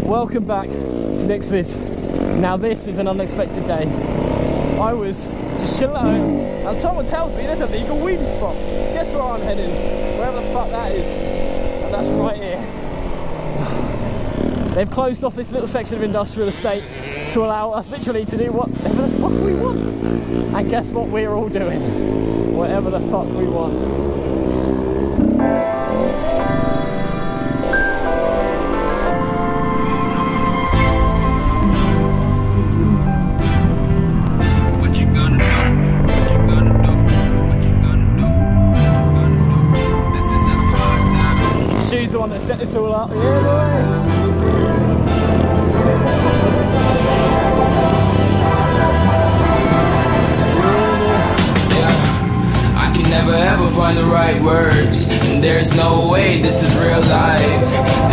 Welcome back to Nick's Vids. Now this is an unexpected day. I was just chilling at home and someone tells me there's a legal weed spot. Guess where I'm heading? Wherever the fuck that is. And that's right here. They've closed off this little section of industrial estate to allow us literally to do whatever the fuck we want. And guess what we're all doing? Whatever the fuck we want. She's the one that set this all up. Yeah, boy. I can never ever find the right words, and there's no way this is real life.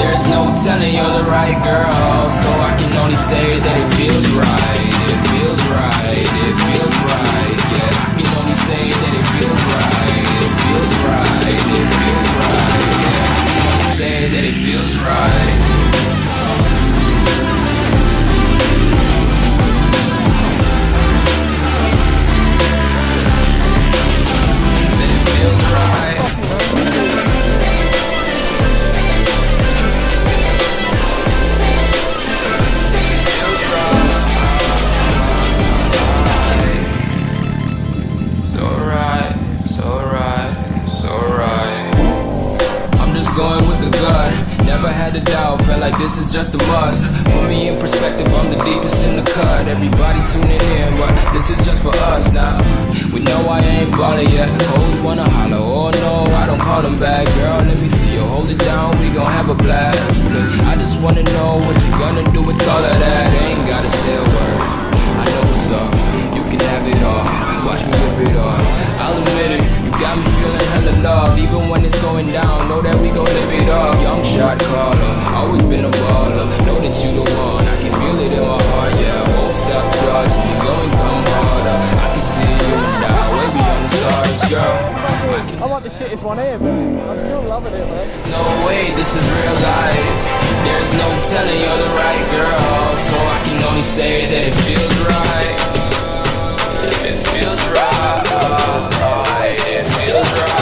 There's no telling you're the right girl, so I can only say that it feels right. It feels right. It feels right. Yeah, I can only say that it feels right. It feels right. It feels right. Yeah, I can only say that it feels right. Going with the gut, never had a doubt, felt like this is just a must. Put me in perspective, I'm the deepest in the cut. Everybody tuning in, but this is just for us now. We know I ain't ballin' yet, hoes wanna holler, oh no, I don't call them back. Girl, let me see you, hold it down, we gon' have a blast. Cause I just wanna know what you gonna do with all of that. Ain't gotta say a word, I know what's up, you can have it all. Watch me whip it off, I'll admit it, you got me feeling hella love. Even when it's going down, know that we gon' live it up. Young shot caller, always been a baller. Know that you the one, I can feel it in my heart. Yeah, won't stop charging me, go and come harder. I can see you and I, way beyond the stars, girl. I want the shittest one here, but I'm still loving it, man. There's no way this is real life. There's no telling you're the right girl, so I can only say that it feels right. It feels right. It feels right. It feels right.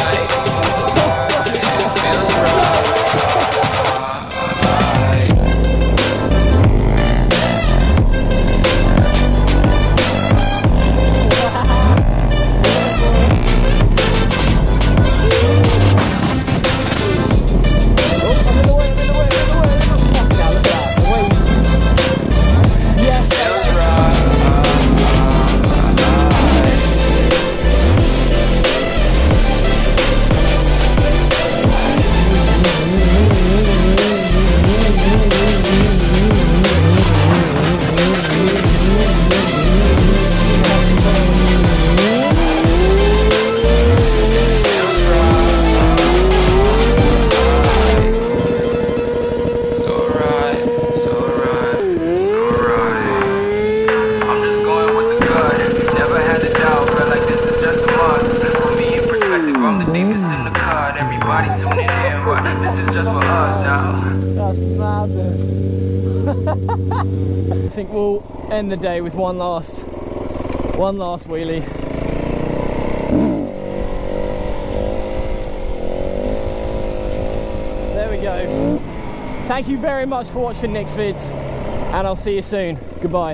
That's madness. I think we'll end the day with one last wheelie. There we go. Thank you very much for watching Nick's Vids, and I'll see you soon. Goodbye.